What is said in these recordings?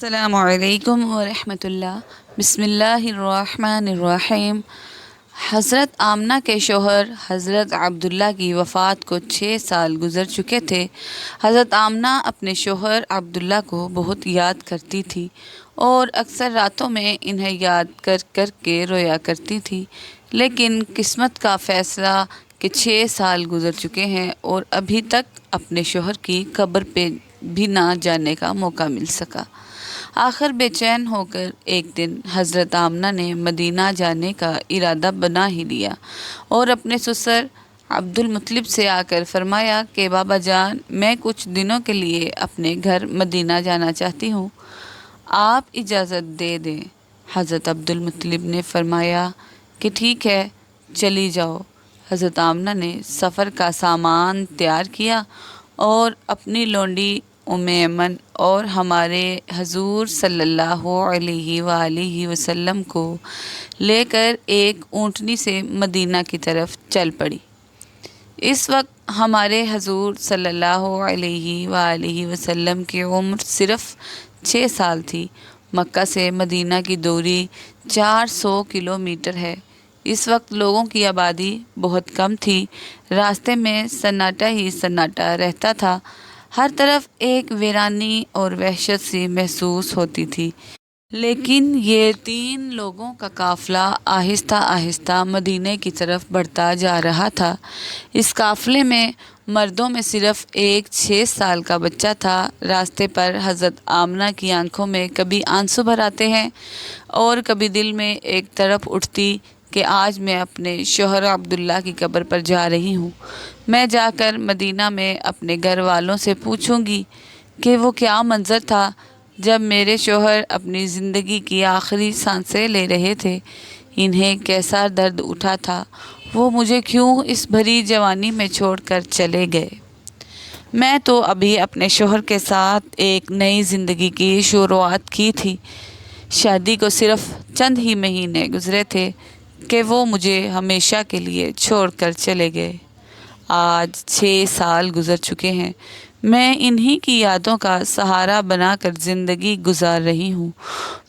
السلام علیکم ورحمۃ اللہ۔ بسم اللہ الرحمن الرحیم۔ حضرت آمنہ کے شوہر حضرت عبداللہ کی وفات کو 6 سال گزر چکے تھے۔ حضرت آمنہ اپنے شوہر عبداللہ کو بہت یاد کرتی تھی اور اکثر راتوں میں انہیں یاد کر کر کے رویا کرتی تھی، لیکن قسمت کا فیصلہ کہ 6 سال گزر چکے ہیں اور ابھی تک اپنے شوہر کی قبر پہ بھی نہ جانے کا موقع مل سکا۔ آخر بے چین ہو کر ایک دن حضرت آمنہ نے مدینہ جانے کا ارادہ بنا ہی لیا اور اپنے سسر عبد المطلب سے آ کر فرمایا کہ بابا جان، میں کچھ دنوں کے لیے اپنے گھر مدینہ جانا چاہتی ہوں، آپ اجازت دے دیں۔ حضرت عبد المطلب نے فرمایا کہ ٹھیک ہے، چلی جاؤ۔ حضرت آمنہ نے سفر کا سامان تیار کیا اور اپنی لونڈی ام ایمن اور ہمارے حضور صلی اللہ علیہ وآلہ وسلم کو لے کر ایک اونٹنی سے مدینہ کی طرف چل پڑی۔ اس وقت ہمارے حضور صلی اللہ علیہ وآلہ وسلم کی عمر صرف 6 سال تھی۔ مکہ سے مدینہ کی دوری 400 کلومیٹر ہے۔ اس وقت لوگوں کی آبادی بہت کم تھی، راستے میں سناٹا ہی سناٹا رہتا تھا، ہر طرف ایک ویرانی اور وحشت سی محسوس ہوتی تھی۔ لیکن یہ 3 لوگوں کا قافلہ آہستہ آہستہ مدینے کی طرف بڑھتا جا رہا تھا۔ اس قافلے میں مردوں میں صرف ایک 6 سال کا بچہ تھا۔ راستے پر حضرت آمنہ کی آنکھوں میں کبھی آنسو بھر آتے ہیں اور کبھی دل میں ایک تڑپ اٹھتی کہ آج میں اپنے شوہر عبداللہ کی قبر پر جا رہی ہوں۔ میں جا کر مدینہ میں اپنے گھر والوں سے پوچھوں گی کہ وہ کیا منظر تھا جب میرے شوہر اپنی زندگی کی آخری سانسیں لے رہے تھے، انہیں کیسا درد اٹھا تھا، وہ مجھے کیوں اس بھری جوانی میں چھوڑ کر چلے گئے۔ میں تو ابھی اپنے شوہر کے ساتھ ایک نئی زندگی کی شروعات کی تھی، شادی کو صرف چند ہی مہینے گزرے تھے کہ وہ مجھے ہمیشہ کے لیے چھوڑ کر چلے گئے۔ آج 6 سال گزر چکے ہیں، میں انہی کی یادوں کا سہارا بنا کر زندگی گزار رہی ہوں۔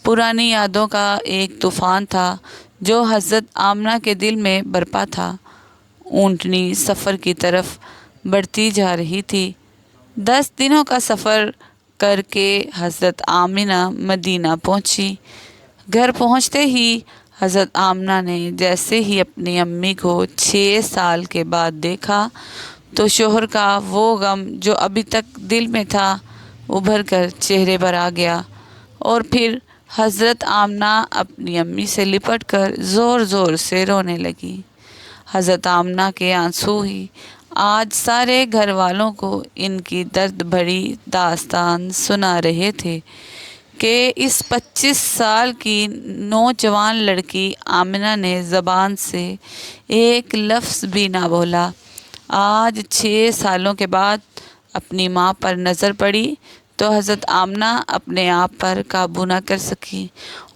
پرانی یادوں کا ایک طوفان تھا جو حضرت آمنہ کے دل میں برپا تھا۔ اونٹنی سفر کی طرف بڑھتی جا رہی تھی۔ 10 دنوں کا سفر کر کے حضرت آمنہ مدینہ پہنچی۔ گھر پہنچتے ہی حضرت آمنہ نے جیسے ہی اپنی امی کو 6 سال کے بعد دیکھا تو شوہر کا وہ غم جو ابھی تک دل میں تھا ابھر کر چہرے پر آ گیا، اور پھر حضرت آمنہ اپنی امی سے لپٹ کر زور زور سے رونے لگی۔ حضرت آمنہ کے آنسو ہی آج سارے گھر والوں کو ان کی درد بھری داستان سنا رہے تھے کہ اس 25 سال کی نوجوان لڑکی آمنہ نے زبان سے ایک لفظ بھی نہ بولا۔ آج 6 سالوں کے بعد اپنی ماں پر نظر پڑی تو حضرت آمنہ اپنے آپ پر قابو نہ کر سکی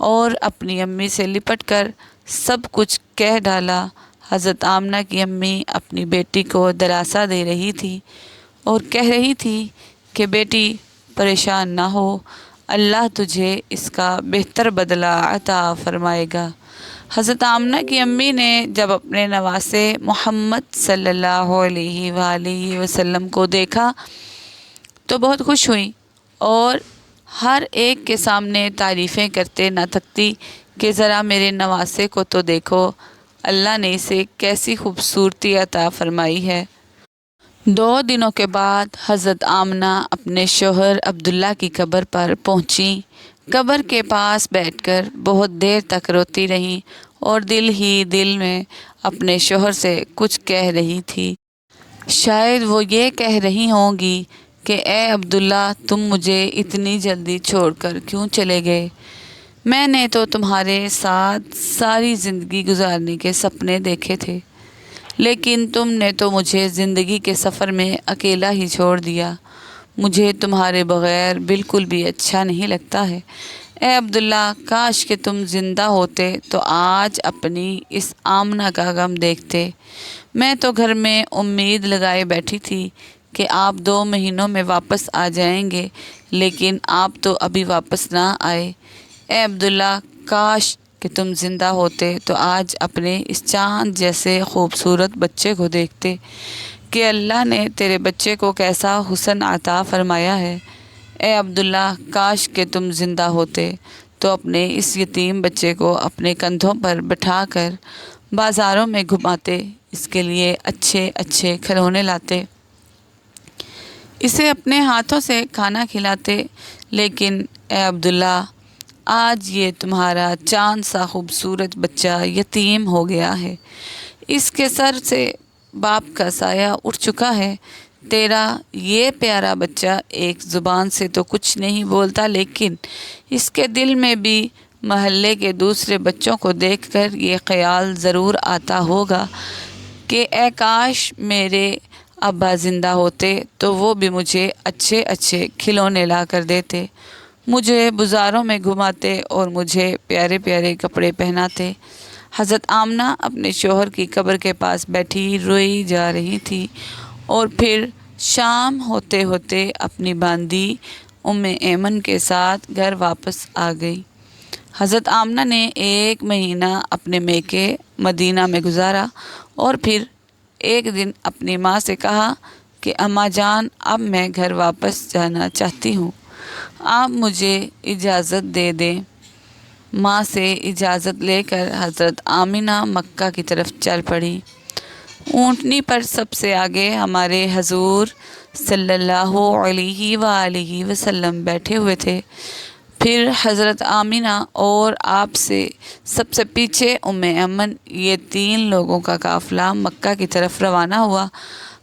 اور اپنی امی سے لپٹ کر سب کچھ کہہ ڈالا۔ حضرت آمنہ کی امی اپنی بیٹی کو دلاسا دے رہی تھی اور کہہ رہی تھی کہ بیٹی پریشان نہ ہو، اللہ تجھے اس کا بہتر بدلہ عطا فرمائے گا۔ حضرت آمنہ کی امی نے جب اپنے نواسے محمد صلی اللہ علیہ وآلہ وسلم کو دیکھا تو بہت خوش ہوئی اور ہر ایک کے سامنے تعریفیں کرتے نہ تھکتی کہ ذرا میرے نواسے کو تو دیکھو، اللہ نے اسے کیسی خوبصورتی عطا فرمائی ہے۔ 2 دنوں کے بعد حضرت آمنہ اپنے شوہر عبداللہ کی قبر پر پہنچی۔ قبر کے پاس بیٹھ کر بہت دیر تک روتی رہیں اور دل ہی دل میں اپنے شوہر سے کچھ کہہ رہی تھی۔ شاید وہ یہ کہہ رہی ہوں گی کہ اے عبداللہ، تم مجھے اتنی جلدی چھوڑ کر کیوں چلے گئے؟ میں نے تو تمہارے ساتھ ساری زندگی گزارنے کے سپنے دیکھے تھے، لیکن تم نے تو مجھے زندگی کے سفر میں اکیلا ہی چھوڑ دیا۔ مجھے تمہارے بغیر بالکل بھی اچھا نہیں لگتا ہے۔ اے عبداللہ، کاش کہ تم زندہ ہوتے تو آج اپنی اس آمنہ کا غم دیکھتے۔ میں تو گھر میں امید لگائے بیٹھی تھی کہ آپ 2 مہینوں میں واپس آ جائیں گے، لیکن آپ تو ابھی واپس نہ آئے۔ اے عبداللہ، کاش کہ تم زندہ ہوتے تو آج اپنے اس چاند جیسے خوبصورت بچے کو دیکھتے کہ اللہ نے تیرے بچے کو کیسا حسن عطا فرمایا ہے۔ اے عبداللہ، کاش کہ تم زندہ ہوتے تو اپنے اس یتیم بچے کو اپنے کندھوں پر بٹھا کر بازاروں میں گھماتے، اس کے لیے اچھے اچھے کھلونے لاتے، اسے اپنے ہاتھوں سے کھانا کھلاتے۔ لیکن اے عبداللہ، آج یہ تمہارا چاند سا خوبصورت بچہ یتیم ہو گیا ہے، اس کے سر سے باپ کا سایہ اٹھ چکا ہے۔ تیرا یہ پیارا بچہ ایک زبان سے تو کچھ نہیں بولتا، لیکن اس کے دل میں بھی محلے کے دوسرے بچوں کو دیکھ کر یہ خیال ضرور آتا ہوگا کہ اے کاش میرے ابا زندہ ہوتے تو وہ بھی مجھے اچھے اچھے کھلونے لا کر دیتے، مجھے بازاروں میں گھماتے اور مجھے پیارے پیارے کپڑے پہناتے۔ حضرت آمنہ اپنے شوہر کی قبر کے پاس بیٹھی روئی جا رہی تھی اور پھر شام ہوتے ہوتے اپنی باندی ایمن کے ساتھ گھر واپس آ گئی۔ حضرت آمنہ نے 1 مہینہ اپنے میکے مدینہ میں گزارا اور پھر ایک دن اپنی ماں سے کہا کہ اماں جان، اب میں گھر واپس جانا چاہتی ہوں، آپ مجھے اجازت دے دیں۔ ماں سے اجازت لے کر حضرت آمنہ مکہ کی طرف چل پڑی۔ اونٹنی پر سب سے آگے ہمارے حضور صلی اللہ علیہ وآلہ وسلم بیٹھے ہوئے تھے، پھر حضرت آمنہ اور آپ سے سب سے پیچھے ایمن، یہ 3 لوگوں کا قافلہ مکہ کی طرف روانہ ہوا۔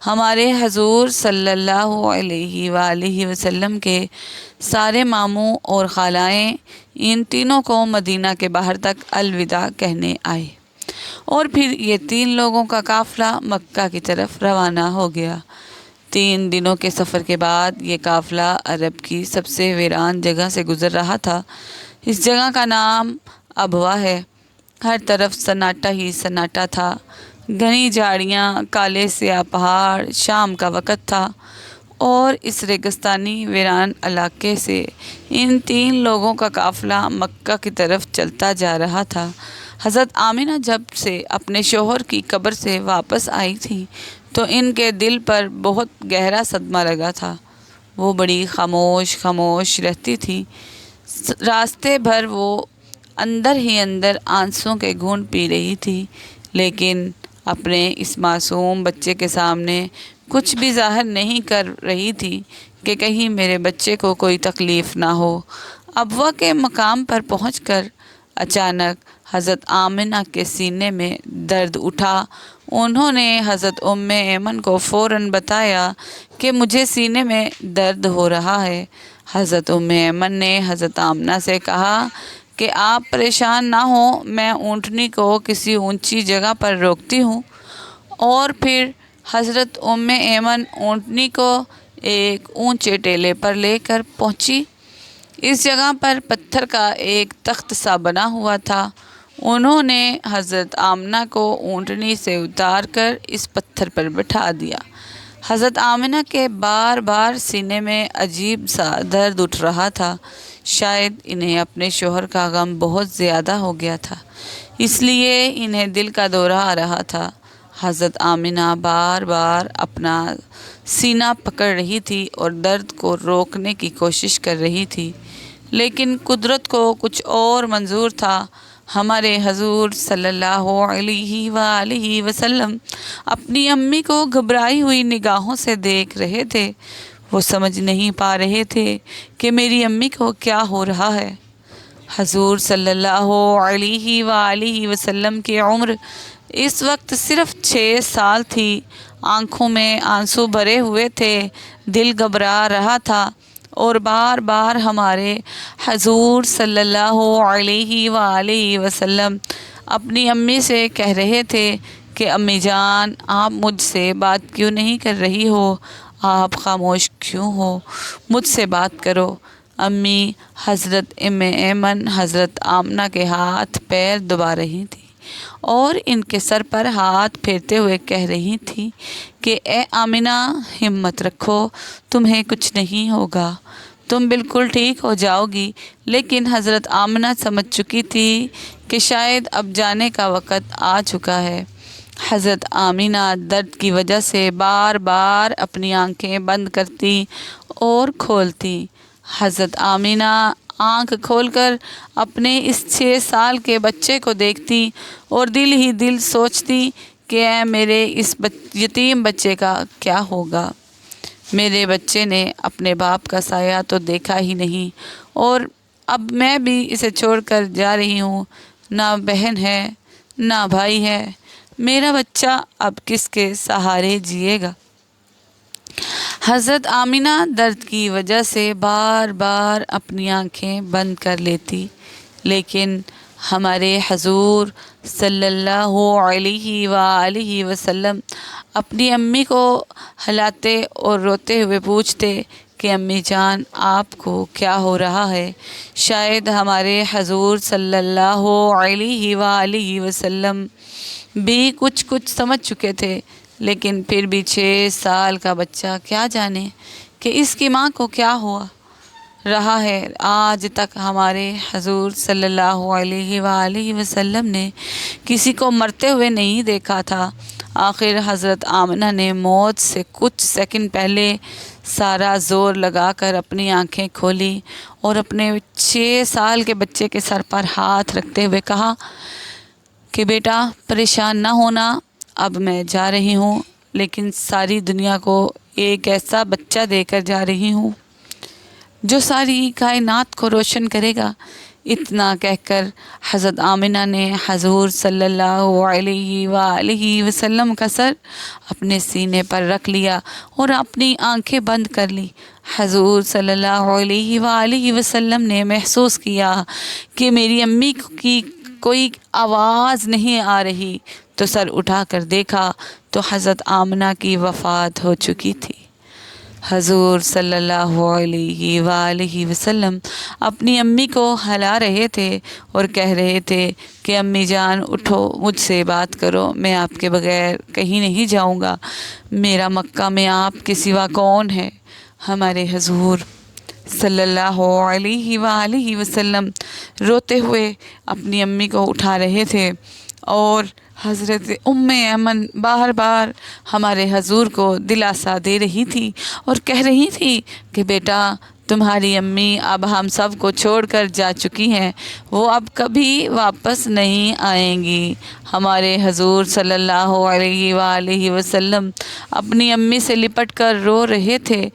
ہمارے حضور صلی اللہ علیہ وآلہ وسلم کے سارے ماموں اور خالائیں ان تینوں کو مدینہ کے باہر تک الوداع کہنے آئے اور پھر یہ 3 لوگوں کا قافلہ مکہ کی طرف روانہ ہو گیا۔ 3 دنوں کے سفر کے بعد یہ قافلہ عرب کی سب سے ویران جگہ سے گزر رہا تھا۔ اس جگہ کا نام ابوا ہے۔ ہر طرف سناٹا ہی سناٹا تھا، گھنی جھاڑیاں، کالے سیاہ پہاڑ۔ شام کا وقت تھا اور اس ریگستانی ویران علاقے سے ان 3 لوگوں کا قافلہ مکہ کی طرف چلتا جا رہا تھا۔ حضرت آمنہ جب سے اپنے شوہر کی قبر سے واپس آئی تھی تو ان کے دل پر بہت گہرا صدمہ لگا تھا۔ وہ بڑی خاموش رہتی تھی۔ راستے بھر وہ اندر ہی اندر آنسوں کے گھونٹ پی رہی تھی، لیکن اپنے اس معصوم بچے کے سامنے کچھ بھی ظاہر نہیں کر رہی تھی کہ کہیں میرے بچے کو کوئی تکلیف نہ ہو۔ ابوا کے مقام پر پہنچ کر اچانک حضرت آمنہ کے سینے میں درد اٹھا۔ انہوں نے حضرت ایمن کو فوراً بتایا کہ مجھے سینے میں درد ہو رہا ہے۔ حضرت ایمن نے حضرت آمنہ سے کہا کہ آپ پریشان نہ ہوں، میں اونٹنی کو کسی اونچی جگہ پر روکتی ہوں۔ اور پھر حضرت ایمن اونٹنی کو ایک اونچے ٹیلے پر لے کر پہنچی۔ اس جگہ پر پتھر کا ایک تخت سا بنا ہوا تھا۔ انہوں نے حضرت آمنہ کو اونٹنی سے اتار کر اس پتھر پر بٹھا دیا۔ حضرت آمنہ کے بار بار سینے میں عجیب سا درد اٹھ رہا تھا۔ شاید انہیں اپنے شوہر کا غم بہت زیادہ ہو گیا تھا، اس لیے انہیں دل کا دورہ آ رہا تھا۔ حضرت آمنہ بار بار اپنا سینہ پکڑ رہی تھی اور درد کو روکنے کی کوشش کر رہی تھی، لیکن قدرت کو کچھ اور منظور تھا۔ ہمارے حضور صلی اللہ علیہ وآلہ وسلم اپنی امی کو گھبرائی ہوئی نگاہوں سے دیکھ رہے تھے۔ وہ سمجھ نہیں پا رہے تھے کہ میری امی کو کیا ہو رہا ہے۔ حضور صلی اللہ علیہ وآلہ وسلم کی عمر اس وقت صرف 6 سال تھی۔ آنکھوں میں آنسو بھرے ہوئے تھے، دل گھبرا رہا تھا اور بار بار ہمارے حضور صلی اللہ علیہ وآلہ وسلم اپنی امی سے کہہ رہے تھے کہ امی جان، آپ مجھ سے بات کیوں نہیں کر رہی ہو؟ آپ خاموش کیوں ہو؟ مجھ سے بات کرو۔ امی حضرت ایمن حضرت آمنہ کے ہاتھ پیر دبا رہی تھی اور ان کے سر پر ہاتھ پھیرتے ہوئے کہہ رہی تھی کہ اے آمنہ، ہمت رکھو، تمہیں کچھ نہیں ہوگا، تم بالکل ٹھیک ہو جاؤ گی۔ لیکن حضرت آمنہ سمجھ چکی تھی کہ شاید اب جانے کا وقت آ چکا ہے۔ حضرت آمنہ درد کی وجہ سے بار بار اپنی آنکھیں بند کرتی اور کھولتی۔ حضرت آمنہ آنکھ کھول کر اپنے اس 6 سال کے بچے کو دیکھتی اور دل ہی دل سوچتی کہ اے میرے اس یتیم بچے کا کیا ہوگا۔ میرے بچے نے اپنے باپ کا سایہ تو دیکھا ہی نہیں، اور اب میں بھی اسے چھوڑ کر جا رہی ہوں۔ نہ بہن ہے، نہ بھائی ہے، میرا بچہ اب کس کے سہارے جیے گا؟ حضرت آمنہ درد کی وجہ سے بار بار اپنی آنکھیں بند کر لیتی، لیکن ہمارے حضور صلی اللہ علیہ وآلہ وسلم اپنی امی کو ہلاتے اور روتے ہوئے پوچھتے کہ امی جان آپ کو کیا ہو رہا ہے؟ شاید ہمارے حضور صلی اللہ علیہ وآلہ وسلم بھی کچھ سمجھ چکے تھے، لیکن پھر بھی 6 سال کا بچہ کیا جانے کہ اس کی ماں کو کیا ہوا رہا ہے۔ آج تک ہمارے حضور صلی اللہ علیہ وآلہ وسلم نے کسی کو مرتے ہوئے نہیں دیکھا تھا۔ آخر حضرت آمنہ نے موت سے کچھ سیکنڈ پہلے سارا زور لگا کر اپنی آنکھیں کھولی اور اپنے 6 سال کے بچے کے سر پر ہاتھ رکھتے ہوئے کہا کہ بیٹا پریشان نہ ہونا، اب میں جا رہی ہوں، لیکن ساری دنیا کو ایک ایسا بچہ دے کر جا رہی ہوں جو ساری کائنات کو روشن کرے گا۔ اتنا کہہ کر حضرت آمنہ نے حضور صلی اللہ علیہ وآلہ وسلم کا سر اپنے سینے پر رکھ لیا اور اپنی آنکھیں بند کر لی۔ حضور صلی اللہ علیہ وآلہ وسلم نے محسوس کیا کہ میری امی کی کوئی آواز نہیں آ رہی، تو سر اٹھا کر دیکھا تو حضرت آمنہ کی وفات ہو چکی تھی۔ حضور صلی اللہ علیہ وآلہ وسلم اپنی امی کو ہلا رہے تھے اور کہہ رہے تھے کہ امی جان اٹھو، مجھ سے بات کرو، میں آپ کے بغیر کہیں نہیں جاؤں گا، میرا مکہ میں آپ کے سوا کون ہے؟ ہمارے حضور صلی اللہ علیہ وآلہ وسلم روتے ہوئے اپنی امی کو اٹھا رہے تھے، اور حضرت ام ایمن بار بار ہمارے حضور کو دلاسا دے رہی تھی اور کہہ رہی تھی کہ بیٹا تمہاری امی اب ہم سب کو چھوڑ کر جا چکی ہیں، وہ اب کبھی واپس نہیں آئیں گی۔ ہمارے حضور صلی اللہ علیہ وآلہ وسلم اپنی امی سے لپٹ کر رو رہے تھے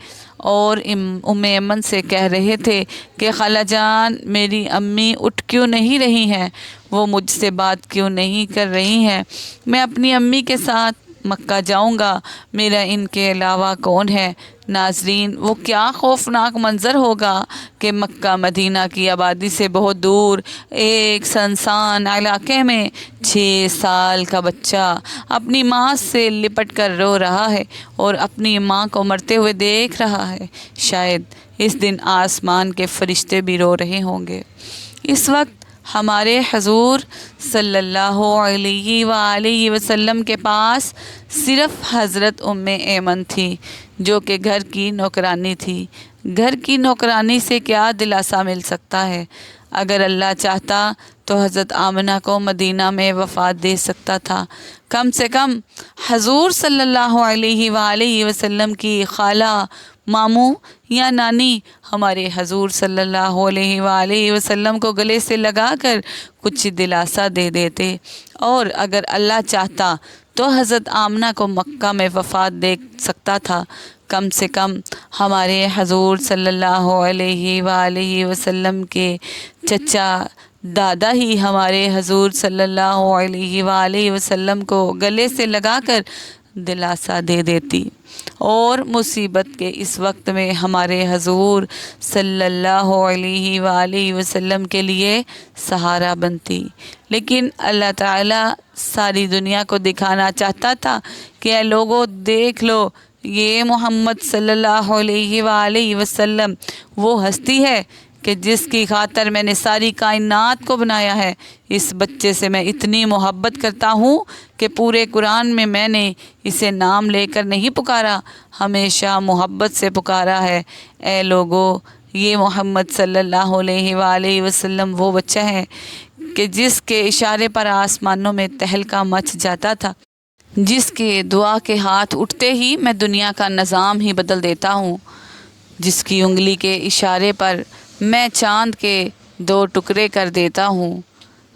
اور ام ایمن سے کہہ رہے تھے کہ خالہ جان میری امی اٹھ کیوں نہیں رہی ہیں، وہ مجھ سے بات کیوں نہیں کر رہی ہیں، میں اپنی امی کے ساتھ مکہ جاؤں گا، میرا ان کے علاوہ کون ہے؟ ناظرین، وہ کیا خوفناک منظر ہوگا کہ مکہ مدینہ کی آبادی سے بہت دور ایک سنسان علاقے میں 6 سال کا بچہ اپنی ماں سے لپٹ کر رو رہا ہے اور اپنی ماں کو مرتے ہوئے دیکھ رہا ہے۔ شاید اس دن آسمان کے فرشتے بھی رو رہے ہوں گے۔ اس وقت ہمارے حضور صلی اللہ علیہ وآلہ وسلم کے پاس صرف حضرت ام ایمن تھی، جو کہ گھر کی نوکرانی تھی۔ گھر کی نوکرانی سے کیا دلاسا مل سکتا ہے؟ اگر اللہ چاہتا تو حضرت آمنہ کو مدینہ میں وفات دے سکتا تھا۔ کم سے کم حضور صلی اللہ علیہ وآلہ وسلم کی خالہ، ماموں یا نانی ہمارے حضور صلی اللہ علیہ وآلہ وسلم کو گلے سے لگا کر کچھ دلاسا دے دیتے، اور اگر اللہ چاہتا تو حضرت آمنہ کو مکہ میں وفات دے سکتا تھا۔ کم سے کم ہمارے حضور صلی اللہ علیہ وآلہ وسلم کے چچا دادا ہی ہمارے حضور صلی اللہ علیہ وآلہ وسلم کو گلے سے لگا کر دلاسا دے دیتی، اور مصیبت کے اس وقت میں ہمارے حضور صلی اللہ علیہ وآلہ وسلم کے لیے سہارا بنتی۔ لیکن اللہ تعالیٰ ساری دنیا کو دکھانا چاہتا تھا کہ اے لوگوں دیکھ لو، یہ محمد صلی اللہ علیہ وآلہ وسلم وہ ہستی ہے کہ جس کی خاطر میں نے ساری کائنات کو بنایا ہے۔ اس بچے سے میں اتنی محبت کرتا ہوں کہ پورے قرآن میں نے اسے نام لے کر نہیں پکارا، ہمیشہ محبت سے پکارا ہے۔ اے لوگو یہ محمد صلی اللہ علیہ وآلہ وسلم وہ بچہ ہے کہ جس کے اشارے پر آسمانوں میں تہلکا مچ جاتا تھا، جس کے دعا کے ہاتھ اٹھتے ہی میں دنیا کا نظام ہی بدل دیتا ہوں، جس کی انگلی کے اشارے پر میں چاند کے 2 ٹکڑے کر دیتا ہوں۔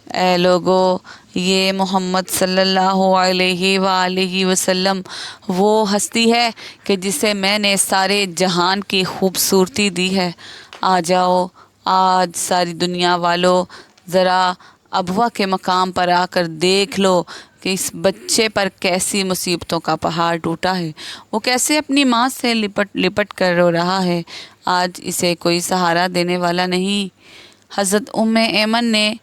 اے لوگو، یہ محمد صلی اللہ علیہ وآلہ وسلم وہ ہستی ہے کہ جسے میں نے سارے جہان کی خوبصورتی دی ہے۔ آ جاؤ آج ساری دنیا والو، ذرا ابوا کے مقام پر آ کر دیکھ لو کہ اس بچے پر کیسی مصیبتوں کا پہاڑ ٹوٹا ہے، وہ کیسے اپنی ماں سے لپٹ لپٹ کر رو رہا ہے۔ آج اسے کوئی سہارا دینے والا نہیں۔ حضرت ایمن نے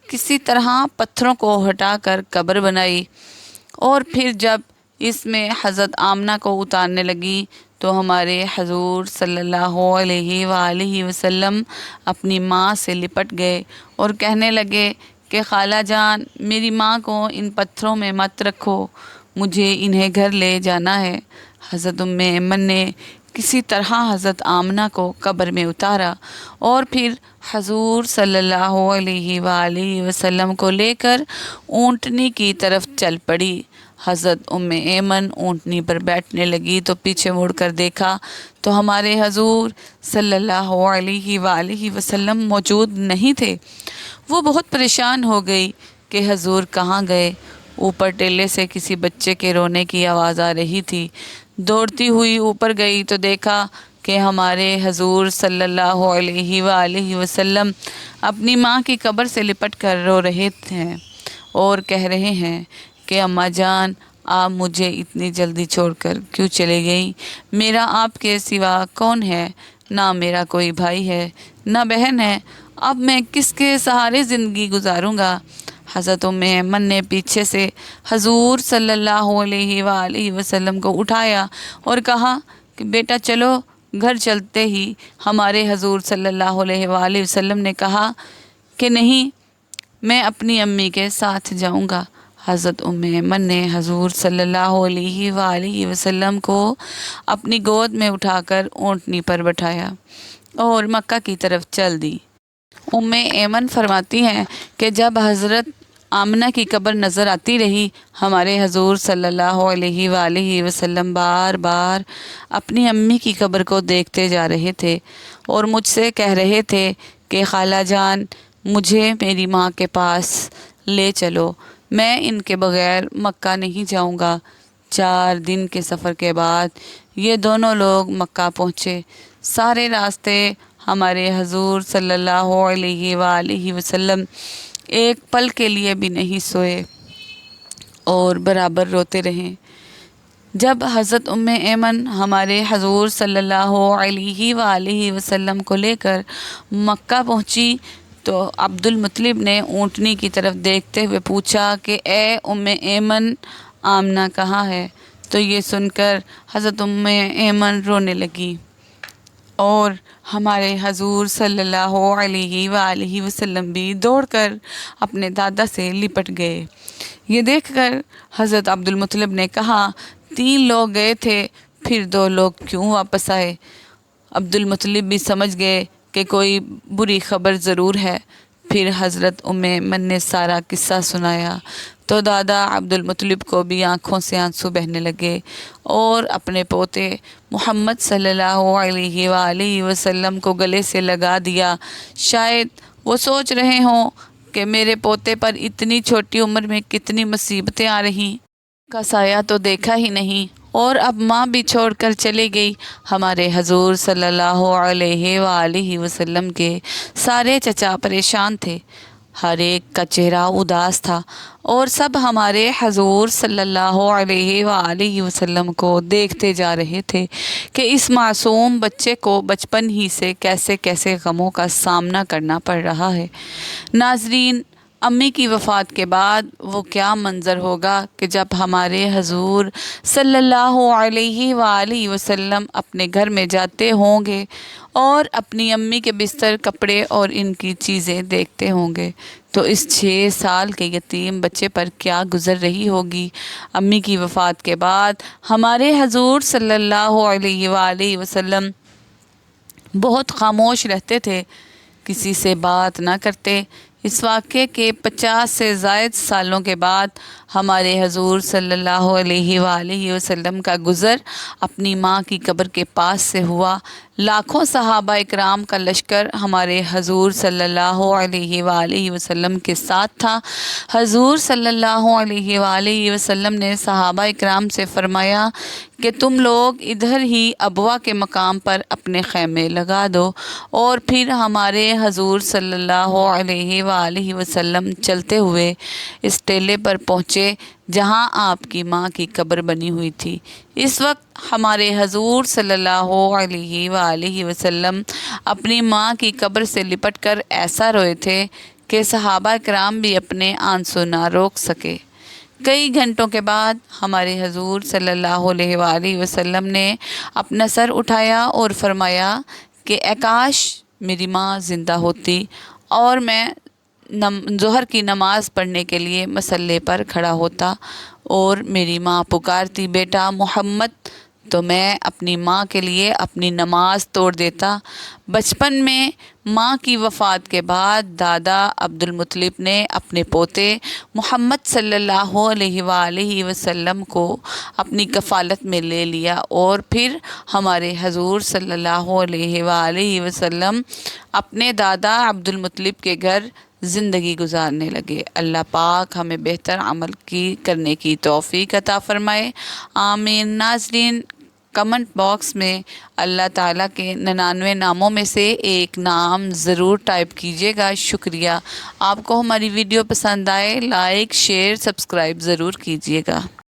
کسی طرح پتھروں کو ہٹا کر قبر بنائی، اور پھر جب اس میں حضرت آمنہ کو اتارنے لگی تو ہمارے حضور صلی اللہ علیہ وآلہ وسلم اپنی ماں سے لپٹ گئے اور کہنے لگے کہ خالہ جان، میری ماں کو ان پتھروں میں مت رکھو، مجھے انہیں گھر لے جانا ہے۔ حضرت ایمن نے کسی طرح حضرت آمنہ کو قبر میں اتارا اور پھر حضور صلی اللہ علیہ وآلہ وسلم کو لے کر اونٹنی کی طرف چل پڑی۔ حضرت ایمن اونٹنی پر بیٹھنے لگی تو پیچھے مڑ کر دیکھا تو ہمارے حضور صلی اللہ علیہ وآلہ وسلم موجود نہیں تھے۔ وہ بہت پریشان ہو گئی کہ حضور کہاں گئے۔ اوپر ٹیلے سے کسی بچے کے رونے کی آواز آ رہی تھی۔ دوڑتی ہوئی اوپر گئی تو دیکھا کہ ہمارے حضور صلی اللہ علیہ وآلہ وسلم اپنی ماں کی قبر سے لپٹ کر رو رہے ہیں اور کہہ رہے ہیں کہ اماں جان، آپ مجھے اتنی جلدی چھوڑ کر کیوں چلے گئیں؟ میرا آپ کے سوا کون ہے؟ نہ میرا کوئی بھائی ہے، نہ بہن ہے، اب میں کس کے سہارے زندگی گزاروں گا؟ حضرت ایمن نے پیچھے سے حضور صلی اللہ علیہ وآلہ وسلم کو اٹھایا اور کہا کہ بیٹا چلو گھر چلتے ہی ہمارے حضور صلی اللہ علیہ وآلہ وسلم نے کہا کہ نہیں، میں اپنی امی کے ساتھ جاؤں گا۔ حضرت ایمن نے حضور صلی اللہ علیہ وآلہ وسلم کو اپنی گود میں اٹھا کر اونٹنی پر بٹھایا اور مکہ کی طرف چل دی۔ ایمن فرماتی ہیں کہ جب حضرت آمنہ کی قبر نظر آتی رہی، ہمارے حضور صلی اللہ علیہ وآلہ وسلم بار بار اپنی امی کی قبر کو دیکھتے جا رہے تھے اور مجھ سے کہہ رہے تھے کہ خالہ جان، مجھے میری ماں کے پاس لے چلو، میں ان کے بغیر مکہ نہیں جاؤں گا۔ 4 دن کے سفر کے بعد یہ دونوں لوگ مکہ پہنچے۔ سارے راستے ہمارے حضور صلی اللہ علیہ وآلہ وسلم ایک پل کے لیے بھی نہیں سوئے اور برابر روتے رہے۔ جب حضرت ایمن ہمارے حضور صلی اللہ علیہ وآلہ وسلم کو لے کر مکہ پہنچی تو عبد المطلب نے اونٹنی کی طرف دیکھتے ہوئے پوچھا کہ اے ایمن، آمنہ کہاں ہے؟ تو یہ سن کر حضرت ایمن رونے لگی اور ہمارے حضور صلی اللہ علیہ وآلہ وسلم بھی دوڑ کر اپنے دادا سے لپٹ گئے۔ یہ دیکھ کر حضرت عبد المطلب نے کہا 3 لوگ گئے تھے، پھر 2 لوگ کیوں واپس آئے؟ عبد المطلب بھی سمجھ گئے کہ کوئی بری خبر ضرور ہے۔ پھر حضرت ایمن نے سارا قصہ سنایا تو دادا عبد المطلب کو بھی آنکھوں سے آنسو بہنے لگے اور اپنے پوتے محمد صلی اللہ علیہ وآلہ وسلم کو گلے سے لگا دیا۔ شاید وہ سوچ رہے ہوں کہ میرے پوتے پر اتنی چھوٹی عمر میں کتنی مصیبتیں آ رہی، کا سایہ تو دیکھا ہی نہیں، اور اب ماں بھی چھوڑ کر چلے گئی۔ ہمارے حضور صلی اللہ علیہ وآلہ وسلم کے سارے چچا پریشان تھے، ہر ایک کا چہرہ اداس تھا اور سب ہمارے حضور صلی اللہ علیہ وآلہ وسلم کو دیکھتے جا رہے تھے کہ اس معصوم بچے کو بچپن ہی سے کیسے کیسے غموں کا سامنا کرنا پڑ رہا ہے۔ ناظرین، امی کی وفات کے بعد وہ کیا منظر ہوگا کہ جب ہمارے حضور صلی اللہ علیہ وآلہ وسلم اپنے گھر میں جاتے ہوں گے اور اپنی امی کے بستر، کپڑے اور ان کی چیزیں دیکھتے ہوں گے تو اس 6 سال کے یتیم بچے پر کیا گزر رہی ہوگی۔ امی کی وفات کے بعد ہمارے حضور صلی اللہ علیہ وآلہ وسلم بہت خاموش رہتے تھے، کسی سے بات نہ کرتے۔ اس واقعے کے 50 سے زائد سالوں کے بعد ہمارے حضور صلی اللہ علیہ وآلہ وسلم کا گزر اپنی ماں کی قبر کے پاس سے ہوا۔ لاکھوں صحابہ اکرام کا لشکر ہمارے حضور صلی اللہ علیہ وآلہ وسلم کے ساتھ تھا۔ حضور صلی اللہ علیہ وآلہ وسلم نے صحابہ اکرام سے فرمایا کہ تم لوگ ادھر ہی ابوا کے مقام پر اپنے خیمے لگا دو، اور پھر ہمارے حضور صلی اللہ علیہ وآلہ وسلم چلتے ہوئے اس ٹیلے پر پہنچے جہاں آپ کی ماں کی قبر بنی ہوئی تھی۔ اس وقت ہمارے حضور صلی اللہ علیہ وآلہ وسلم اپنی ماں کی قبر سے لپٹ کر ایسا روئے تھے کہ صحابہ کرام بھی اپنے آنسو نہ روک سکے۔ کئی گھنٹوں کے بعد ہمارے حضور صلی اللہ علیہ وآلہ وسلم نے اپنا سر اٹھایا اور فرمایا کہ اے کاش میری ماں زندہ ہوتی اور میں ظہر کی نماز پڑھنے کے لیے مصلی پر کھڑا ہوتا اور میری ماں پکارتی بیٹا محمد، تو میں اپنی ماں کے لیے اپنی نماز توڑ دیتا۔ بچپن میں ماں کی وفات کے بعد دادا عبد المطلب نے اپنے پوتے محمد صلی اللہ علیہ وآلہ وسلم کو اپنی کفالت میں لے لیا، اور پھر ہمارے حضور صلی اللہ علیہ وآلہ وسلم اپنے دادا عبد المطلب کے گھر زندگی گزارنے لگے۔ اللہ پاک ہمیں بہتر عمل کرنے کی توفیق عطا فرمائے، آمین۔ ناظرین، کمنٹ باکس میں اللہ تعالیٰ کے 99 ناموں میں سے ایک نام ضرور ٹائپ کیجیے گا۔ شکریہ۔ آپ کو ہماری ویڈیو پسند آئے لائک، شیئر، سبسکرائب ضرور کیجیے گا۔